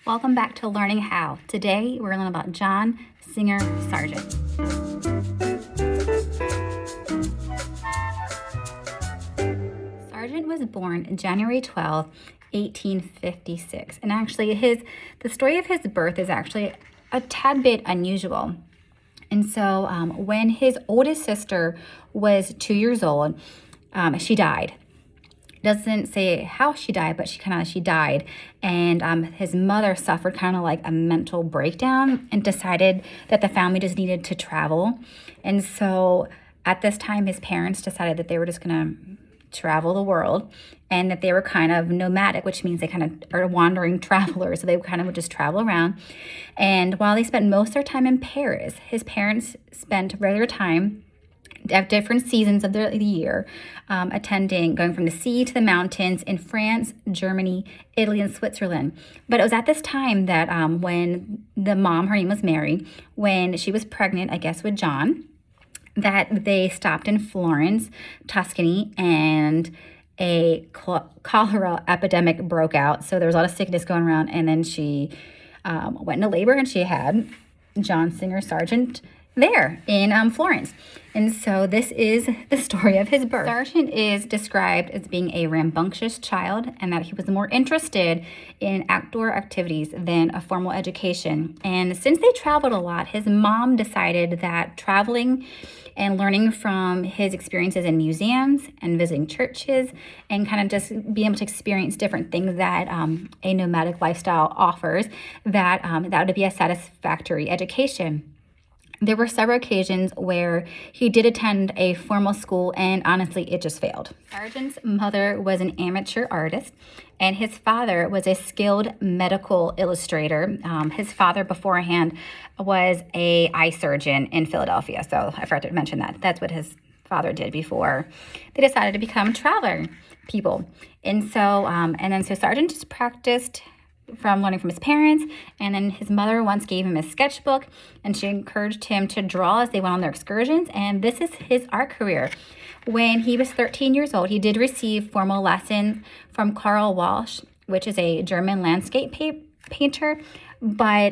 Welcome back to Learning How. Today we're going to learn about John Singer Sargent. Sargent was born January 12, 1856. And actually the story of his birth is actually a tad bit unusual. And so when his oldest sister was 2 years old, she died. Doesn't say how she died, but she died. And his mother suffered kind of like a mental breakdown and decided that the family just needed to travel. And so at this time, his parents decided that they were just going to travel the world and that they were kind of nomadic, which means they kind of are wandering travelers. So they kind of would just travel around. And while they spent most of their time in Paris, his parents spent regular time at different seasons of the year, going from the sea to the mountains in France, Germany, Italy, and Switzerland. But it was at this time that when the mom, her name was Mary, when she was pregnant, I guess, with John, that they stopped in Florence, Tuscany, and a cholera epidemic broke out. So there was a lot of sickness going around, and then she went into labor, and she had John Singer Sargent there in Florence. And so this is the story of his birth. Sargent is described as being a rambunctious child and that he was more interested in outdoor activities than a formal education. And since they traveled a lot, his mom decided that traveling and learning from his experiences in museums and visiting churches and kind of just being able to experience different things that a nomadic lifestyle offers, that would be a satisfactory education. There were several occasions where he did attend a formal school, and honestly, it just failed. Sargent's mother was an amateur artist, and his father was a skilled medical illustrator. His father beforehand was an eye surgeon in Philadelphia, so I forgot to mention that. That's what his father did before they decided to become traveler people. And so, so Sargent just practiced from learning from his parents, and then his mother once gave him a sketchbook, and she encouraged him to draw as they went on their excursions, and this is his art career. When he was 13 years old, he did receive formal lessons from Karl Walsh, which is a German landscape painter, but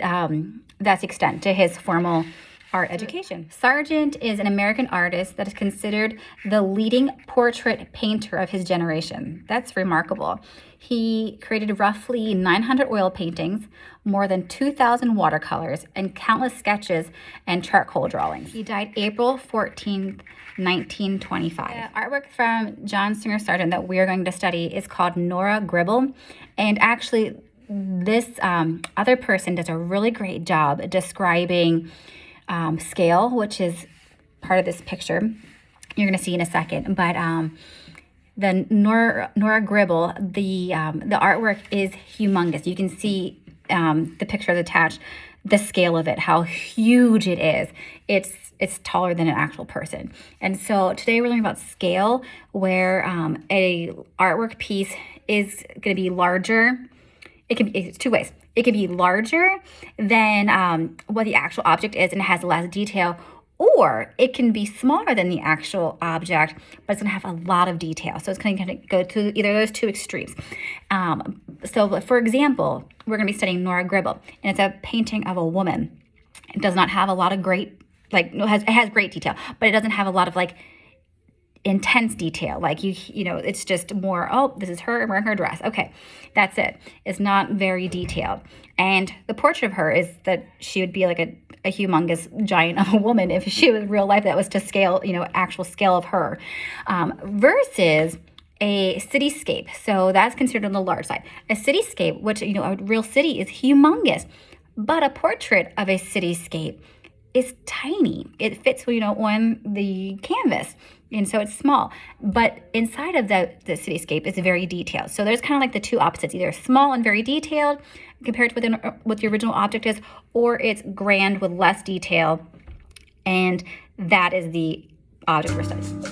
that's the extent to his formal art education. Sargent is an American artist that is considered the leading portrait painter of his generation. That's remarkable. He created roughly 900 oil paintings, more than 2,000 watercolors, and countless sketches and charcoal drawings. He died April 14th, 1925. The artwork from John Singer Sargent that we are going to study is called Nora Gribble, and actually this other person does a really great job describing scale, which is part of this picture you're going to see in a second. But the Nora Gribble, the artwork is humongous. You can see the picture is attached, the scale of it, how huge it is. It's taller than an actual person. And so today we're learning about scale, where a artwork piece is going to be larger. It's two ways. It can be larger than what the actual object is and has less detail, or it can be smaller than the actual object, but it's going to have a lot of detail. So it's going to go to either of those two extremes. So, for example, we're going to be studying Nora Gribble, and it's a painting of a woman. It does not have a lot of great, it has great detail, but it doesn't have a lot of intense detail. It's just more, oh, this is her wearing her dress. Okay, that's it. It's not very detailed. And the portrait of her is that she would be like a humongous giant of a woman if she was real life. That was to scale, actual scale of her, versus a cityscape. So that's considered on the large side. A cityscape, which, a real city is humongous, but a portrait of a cityscape is tiny. It fits, on the canvas. And so it's small, but inside of the cityscape is very detailed. So there's kind of like the two opposites, either small and very detailed compared to what the original object is, or it's grand with less detail, and that is the object we're studying.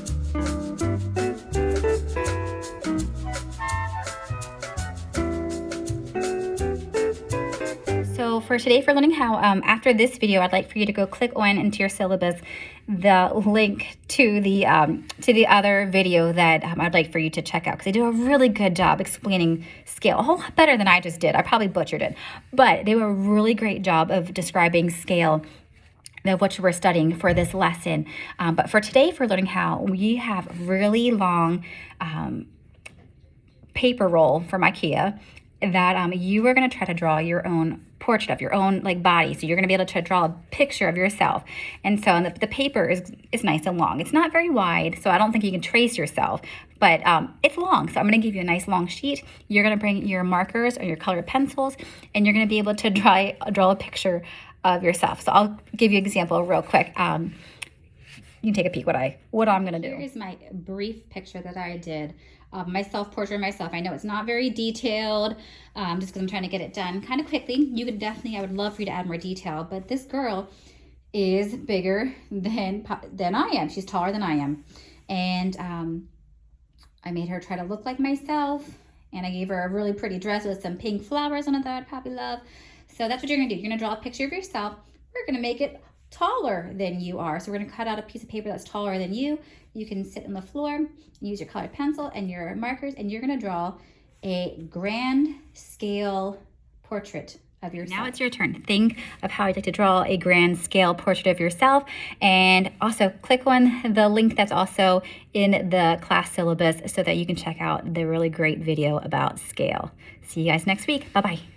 So for today, for learning how, after this video, I'd like for you to go click on into your syllabus the link to the other video that I'd like for you to check out, because they do a really good job explaining scale, a whole lot better than I just did. I probably butchered it, but they do a really great job of describing scale of what you were studying for this lesson. But for today, for learning how, we have really long paper roll from IKEA that you are going to try to draw your own portrait of your own like body. So you're going to be able to draw a picture of yourself. And so the paper is nice and long. It's not very wide, so I don't think you can trace yourself, but it's long. So I'm going to give you a nice long sheet. You're going to bring your markers or your colored pencils, and you're going to be able to draw a picture of yourself. So I'll give you an example real quick. You can take a peek what I'm going to do. Here's my brief picture that I did. My self-portrait of myself. I know it's not very detailed, just because I'm trying to get it done kind of quickly. You could definitely, I would love for you to add more detail, but this girl is bigger than I am. She's taller than I am. And I made her try to look like myself, and I gave her a really pretty dress with some pink flowers on it that I'd probably love. So that's what you're gonna do. You're gonna draw a picture of yourself. We're gonna make it taller than you are. So we're gonna cut out a piece of paper that's taller than you. You can sit on the floor and use your colored pencil and your markers, and you're gonna draw a grand scale portrait of yourself. Now it's your turn. Think of how you'd like to draw a grand scale portrait of yourself, and also click on the link that's also in the class syllabus so that you can check out the really great video about scale. See you guys next week. Bye-bye.